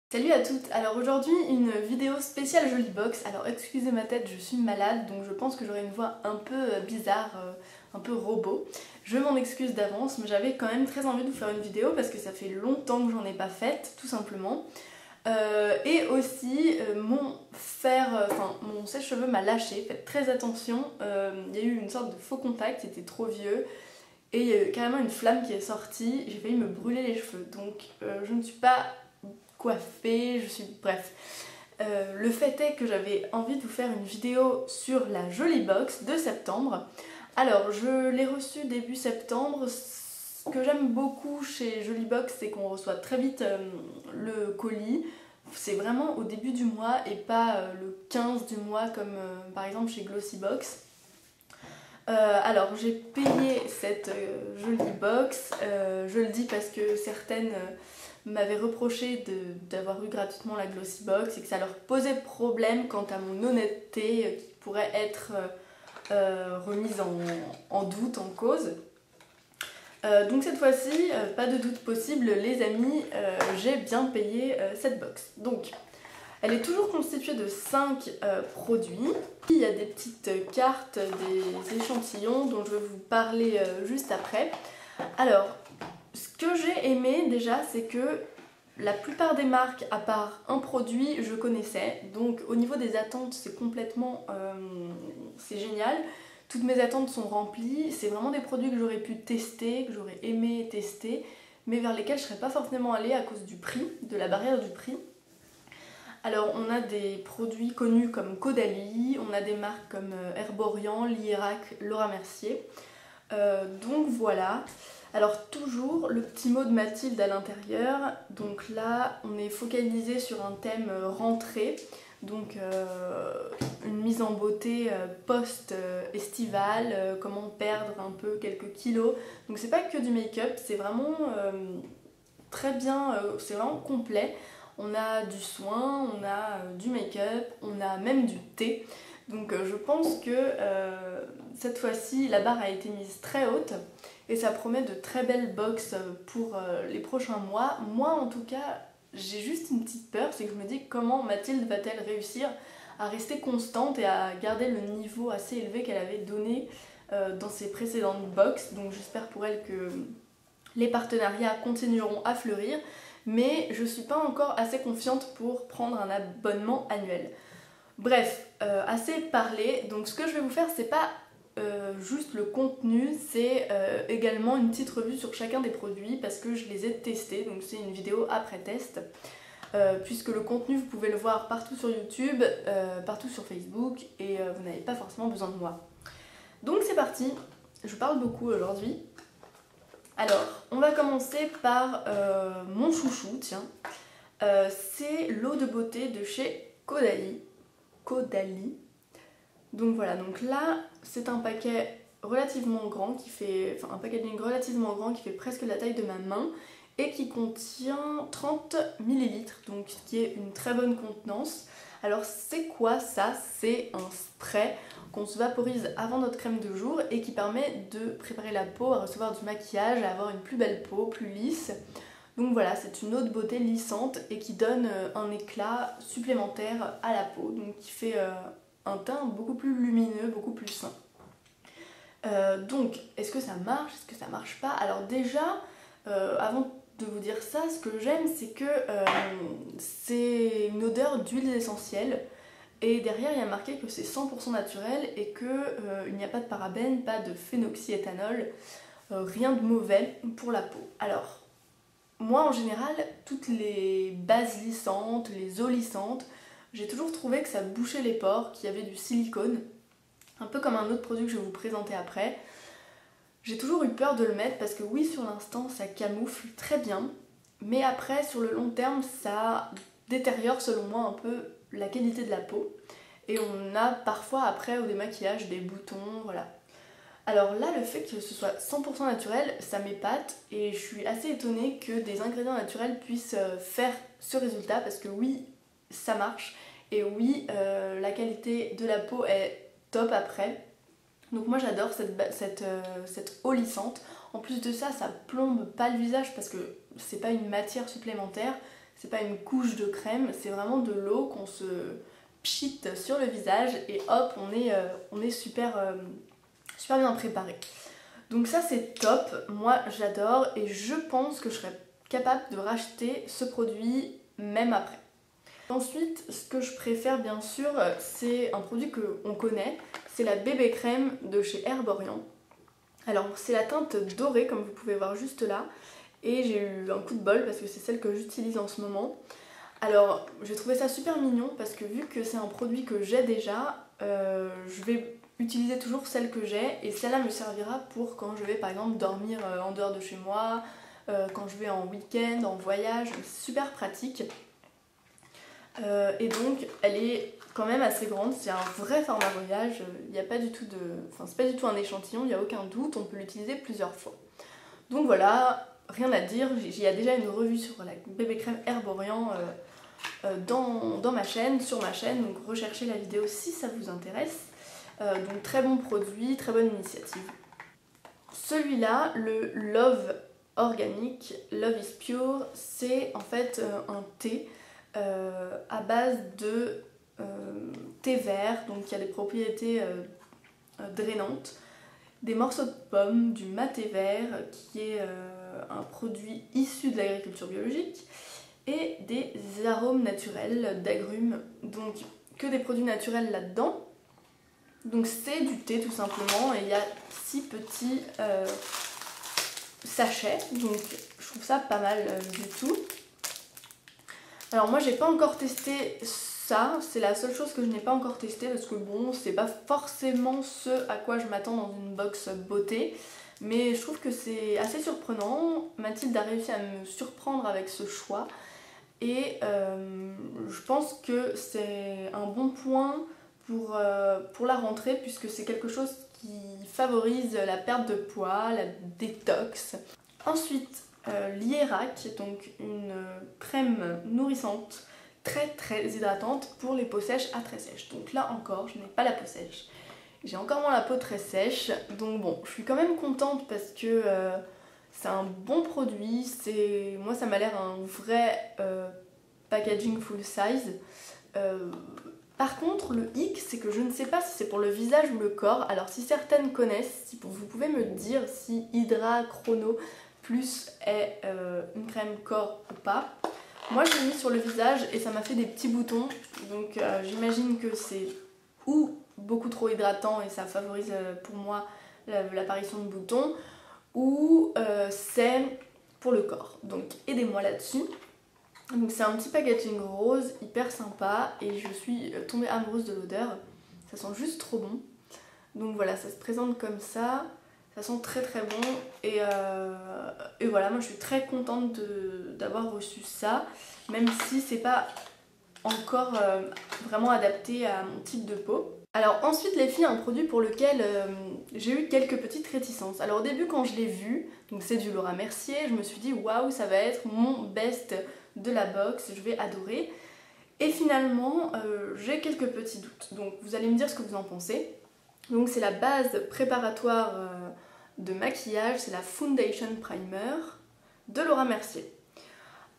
Salut à toutes. Alors aujourd'hui une vidéo spéciale Jolie Box. Alors excusez ma tête, je suis malade donc je pense que j'aurai une voix un peu bizarre, un peu robot. Je m'en excuse d'avance mais j'avais quand même très envie de vous faire une vidéo parce que ça fait longtemps que j'en ai pas faite tout simplement. Et aussi mon sèche-cheveux m'a lâché, faites très attention, il y a eu une sorte de faux contact, c'était trop vieux. Et il y a eu carrément une flamme qui est sortie, j'ai failli me brûler les cheveux. Donc je ne suis pas coiffée, bref. Le fait est que j'avais envie de vous faire une vidéo sur la Jolie Box de septembre. Alors je l'ai reçue début septembre. Ce que j'aime beaucoup chez Jolie Box, c'est qu'on reçoit très vite le colis. C'est vraiment au début du mois et pas le 15 du mois comme par exemple chez Glossybox. Alors j'ai payé cette Jolie Box, je le dis parce que certaines m'avaient reproché d'avoir eu gratuitement la Glossybox et que ça leur posait problème quant à mon honnêteté qui pourrait être remise en doute, en cause. Donc cette fois-ci, pas de doute possible les amis, j'ai bien payé cette box. Donc elle est toujours constituée de 5 produits. Il y a des petites cartes, des échantillons dont je vais vous parler juste après. Alors, ce que j'ai aimé déjà, c'est que la plupart des marques, à part un produit, je connaissais. Donc au niveau des attentes, c'est complètement... c'est génial. Toutes mes attentes sont remplies. C'est vraiment des produits que j'aurais pu tester, que j'aurais aimé tester, mais vers lesquels je ne serais pas forcément allée à cause du prix, de la barrière du prix. Alors on a des produits connus comme Caudalie, on a des marques comme Herborian, Lierac, Laura Mercier. Donc voilà. Alors toujours le petit mot de Mathilde à l'intérieur. Donc là on est focalisé sur un thème rentrée. Donc une mise en beauté post-estivale, comment perdre un peu quelques kilos. Donc c'est pas que du make-up, c'est vraiment très bien, c'est vraiment complet. On a du soin, on a du make-up, on a même du thé. Donc je pense que cette fois-ci, la barre a été mise très haute et ça promet de très belles box pour les prochains mois. Moi en tout cas, j'ai juste une petite peur, c'est que je me dis comment Mathilde va-t-elle réussir à rester constante et à garder le niveau assez élevé qu'elle avait donné dans ses précédentes box. Donc j'espère pour elle que les partenariats continueront à fleurir. Mais je suis pas encore assez confiante pour prendre un abonnement annuel. Bref, assez parlé. Donc ce que je vais vous faire, c'est pas juste le contenu, c'est également une petite revue sur chacun des produits parce que je les ai testés. Donc c'est une vidéo après test. Puisque le contenu, vous pouvez le voir partout sur YouTube, partout sur Facebook et vous n'avez pas forcément besoin de moi. Donc c'est parti, je parle beaucoup aujourd'hui. Alors, on va commencer par mon chouchou, tiens. C'est l'eau de beauté de chez Caudalie. Donc voilà, donc là, c'est un paquet relativement grand qui fait... Enfin, un packaging relativement grand qui fait presque la taille de ma main et qui contient 30 ml, donc ce qui est une très bonne contenance. Alors c'est quoi ça? C'est un spray qu'on se vaporise avant notre crème de jour et qui permet de préparer la peau à recevoir du maquillage, à avoir une plus belle peau, plus lisse. Donc voilà, c'est une eau de beauté lissante et qui donne un éclat supplémentaire à la peau, donc qui fait un teint beaucoup plus lumineux, beaucoup plus sain. Donc, est-ce que ça marche? Est-ce que ça marche pas? Alors déjà, avant de vous dire ça, ce que j'aime, c'est que c'est une odeur d'huile essentielle. Et derrière, il y a marqué que c'est 100% naturel et qu'il n'y a pas de parabènes, pas de phénoxyéthanol, rien de mauvais pour la peau. Alors, moi en général, toutes les bases lissantes, les eaux lissantes, j'ai toujours trouvé que ça bouchait les pores, qu'il y avait du silicone, un peu comme un autre produit que je vais vous présenter après. J'ai toujours eu peur de le mettre parce que oui, sur l'instant, ça camoufle très bien, mais après, sur le long terme, ça détériore selon moi un peu la qualité de la peau. Et on a parfois après au démaquillage des boutons, voilà. Alors là, le fait que ce soit 100% naturel, ça m'épate et je suis assez étonnée que des ingrédients naturels puissent faire ce résultat parce que oui, ça marche et oui, la qualité de la peau est top après. Donc moi j'adore cette eau lissante. En plus de ça, ça plombe pas le visage parce que c'est pas une matière supplémentaire, c'est pas une couche de crème, c'est vraiment de l'eau qu'on se pchite sur le visage et hop, on est super, super bien préparé. Donc ça c'est top, moi j'adore et je pense que je serais capable de racheter ce produit même après. Ensuite, ce que je préfère bien sûr, c'est un produit qu'on connaît, c'est la bébé crème de chez Herborian. Alors c'est la teinte dorée comme vous pouvez voir juste là et j'ai eu un coup de bol parce que c'est celle que j'utilise en ce moment. Alors j'ai trouvé ça super mignon parce que vu que c'est un produit que j'ai déjà, je vais utiliser toujours celle que j'ai et celle-là me servira pour quand je vais par exemple dormir en dehors de chez moi, quand je vais en week-end, en voyage, super pratique. Et donc elle est quand même assez grande, c'est un vrai format voyage, il n'y a pas du tout de... Enfin c'est pas du tout un échantillon, il n'y a aucun doute, on peut l'utiliser plusieurs fois. Donc voilà, rien à dire, il y a déjà une revue sur la bébé crème Herborian dans ma chaîne, sur ma chaîne, donc recherchez la vidéo si ça vous intéresse. Donc très bon produit, très bonne initiative. Celui-là, le Love Organic, Love is Pure, c'est en fait un thé à base de thé vert, donc qui a des propriétés drainantes, des morceaux de pommes, du maté vert, qui est un produit issu de l'agriculture biologique, et des arômes naturels d'agrumes, donc que des produits naturels là-dedans. Donc c'est du thé tout simplement, et il y a 6 petits sachets, donc je trouve ça pas mal du tout. Alors moi j'ai pas encore testé ça, c'est la seule chose que je n'ai pas encore testé parce que bon, c'est pas forcément ce à quoi je m'attends dans une box beauté, mais je trouve que c'est assez surprenant. Mathilde a réussi à me surprendre avec ce choix et je pense que c'est un bon point pour la rentrée puisque c'est quelque chose qui favorise la perte de poids, la détox. Ensuite, l'Hierac, donc une crème nourrissante très hydratante pour les peaux sèches à très sèches. Donc là encore, je n'ai pas la peau sèche. J'ai encore moins la peau très sèche, donc bon, je suis quand même contente parce que c'est un bon produit. Moi, ça m'a l'air un vrai packaging full size. Par contre, le hic, c'est que je ne sais pas si c'est pour le visage ou le corps. Alors si certaines connaissent, si vous pouvez me dire si Hydra Chrono Plus est une crème corps ou pas. Moi je l'ai mis sur le visage et ça m'a fait des petits boutons, donc j'imagine que c'est ou beaucoup trop hydratant et ça favorise pour moi l'apparition de boutons, ou c'est pour le corps, donc aidez-moi là-dessus. Donc c'est un petit packaging rose hyper sympa et je suis tombée amoureuse de l'odeur, ça sent juste trop bon. Donc voilà, ça se présente comme ça. Ça sent très bon et voilà, moi je suis très contente d'avoir reçu ça, même si c'est pas encore vraiment adapté à mon type de peau. Alors ensuite les filles, un produit pour lequel j'ai eu quelques petites réticences. Alors au début quand je l'ai vu, donc c'est du Laura Mercier, je me suis dit waouh, ça va être mon best de la box, je vais adorer. Et finalement j'ai quelques petits doutes, donc vous allez me dire ce que vous en pensez. Donc c'est la base préparatoire de maquillage, c'est la Foundation Primer de Laura Mercier.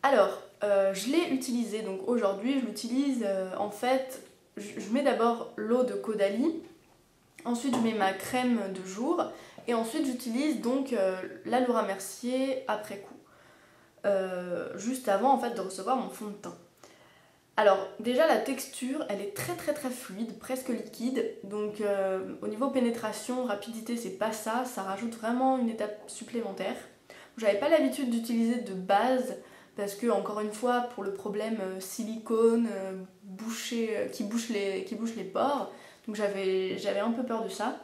Alors, je l'ai utilisé, donc aujourd'hui je l'utilise en fait, je mets d'abord l'eau de Caudalie, ensuite je mets ma crème de jour, et ensuite j'utilise donc la Laura Mercier après coup, juste avant en fait de recevoir mon fond de teint. Alors déjà la texture elle est très fluide, presque liquide, donc au niveau pénétration, rapidité c'est pas ça, ça rajoute vraiment une étape supplémentaire. J'avais pas l'habitude d'utiliser de base parce que encore une fois pour le problème silicone qui bouche les pores, donc j'avais un peu peur de ça.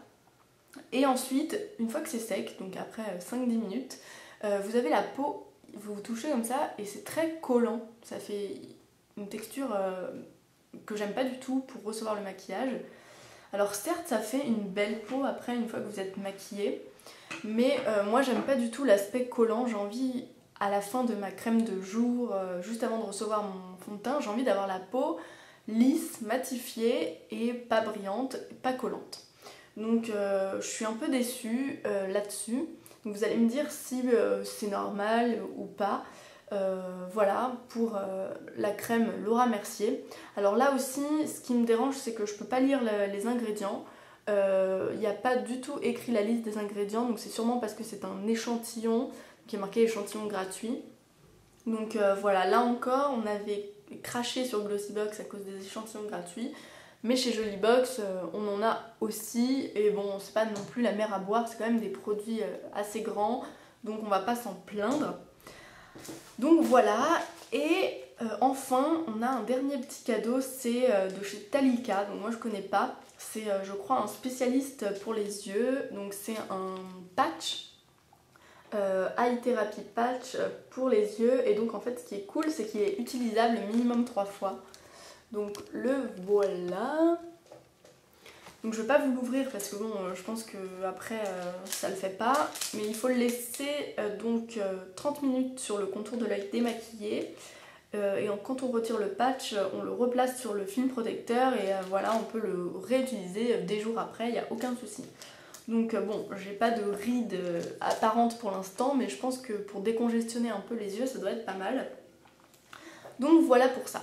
Et ensuite une fois que c'est sec, donc après 5-10 minutes, vous avez la peau, vous touchez comme ça et c'est très collant, ça fait une texture que j'aime pas du tout pour recevoir le maquillage. Alors certes ça fait une belle peau après une fois que vous êtes maquillée, mais moi j'aime pas du tout l'aspect collant, j'ai envie à la fin de ma crème de jour, juste avant de recevoir mon fond de teint, j'ai envie d'avoir la peau lisse, matifiée et pas brillante, pas collante. Donc je suis un peu déçue là-dessus, donc vous allez me dire si c'est normal ou pas. Voilà pour la crème Laura Mercier. Alors là aussi, ce qui me dérange, c'est que je peux pas lire les ingrédients. Il n'y a pas du tout écrit la liste des ingrédients, donc c'est sûrement parce que c'est un échantillon qui est marqué échantillon gratuit. Donc voilà, là encore, on avait craché sur Glossybox à cause des échantillons gratuits. Mais chez Jolibox, on en a aussi. Et bon, c'est pas non plus la mer à boire, c'est quand même des produits assez grands. Donc on va pas s'en plaindre. Donc voilà, et enfin on a un dernier petit cadeau, c'est de chez Talika, donc moi je connais pas, c'est je crois un spécialiste pour les yeux, donc c'est un patch, Eye Therapy Patch pour les yeux, et donc en fait ce qui est cool c'est qu'il est utilisable minimum 3 fois, donc le voilà. Donc je vais pas vous l'ouvrir parce que bon, je pense que après ça le fait pas, mais il faut le laisser 30 minutes sur le contour de l'œil démaquillé, et quand on retire le patch, on le replace sur le film protecteur et voilà, on peut le réutiliser des jours après, il n'y a aucun souci. Donc bon, j'ai pas de rides apparentes pour l'instant, mais je pense que pour décongestionner un peu les yeux, ça doit être pas mal. Donc voilà pour ça.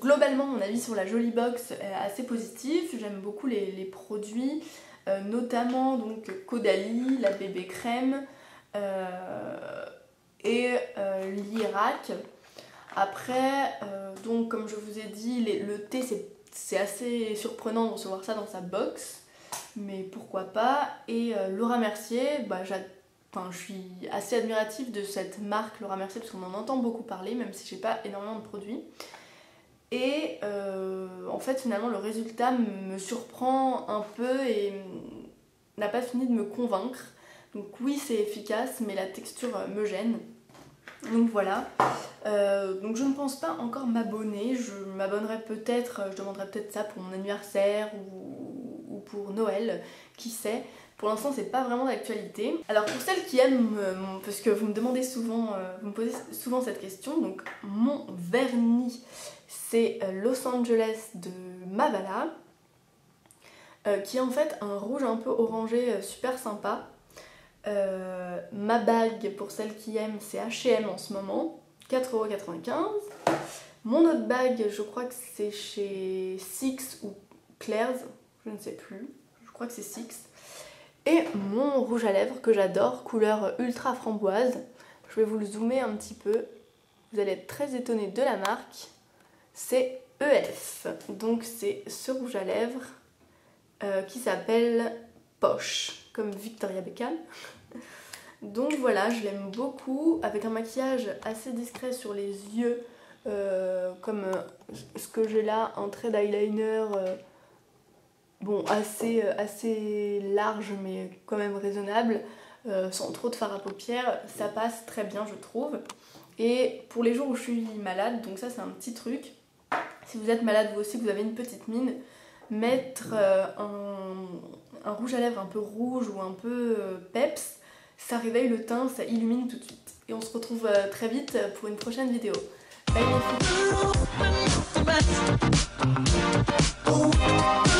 Globalement, mon avis sur la Jolibox est assez positif, j'aime beaucoup les produits, notamment donc Caudalie, la bébé crème et l'Irak. Après, donc comme je vous ai dit, le thé c'est assez surprenant de recevoir ça dans sa box, mais pourquoi pas. Et Laura Mercier, bah, je suis assez admirative de cette marque Laura Mercier parce qu'on en entend beaucoup parler, même si j'ai pas énormément de produits. Et en fait finalement le résultat me surprend un peu et n'a pas fini de me convaincre. Donc oui c'est efficace mais la texture me gêne. Donc voilà. Donc je ne pense pas encore m'abonner. Je m'abonnerai peut-être, je demanderai peut-être ça pour mon anniversaire ou pour Noël, qui sait. Pour l'instant c'est pas vraiment d'actualité. Alors pour celles qui aiment, parce que vous me demandez souvent, vous me posez souvent cette question, donc mon vernis c'est Los Angeles de Mavala, qui est en fait un rouge un peu orangé super sympa. Ma bague pour celles qui aiment c'est H&M en ce moment, 4,95 €. Mon autre bague je crois que c'est chez Six ou Claire's, je ne sais plus, je crois que c'est Six. Et mon rouge à lèvres que j'adore, couleur ultra framboise. Je vais vous le zoomer un petit peu. Vous allez être très étonnés de la marque. C'est ELF. Donc c'est ce rouge à lèvres qui s'appelle Posh, comme Victoria Beckham. Donc voilà, je l'aime beaucoup. Avec un maquillage assez discret sur les yeux, comme ce que j'ai là, un trait d'eyeliner. Bon, assez large mais quand même raisonnable, sans trop de fard à paupières, ça passe très bien je trouve. Et pour les jours où je suis malade, donc ça c'est un petit truc, si vous êtes malade vous aussi, que vous avez une petite mine, mettre un rouge à lèvres un peu rouge ou un peu peps, ça réveille le teint, ça illumine tout de suite. Et on se retrouve très vite pour une prochaine vidéo. Bye les filles.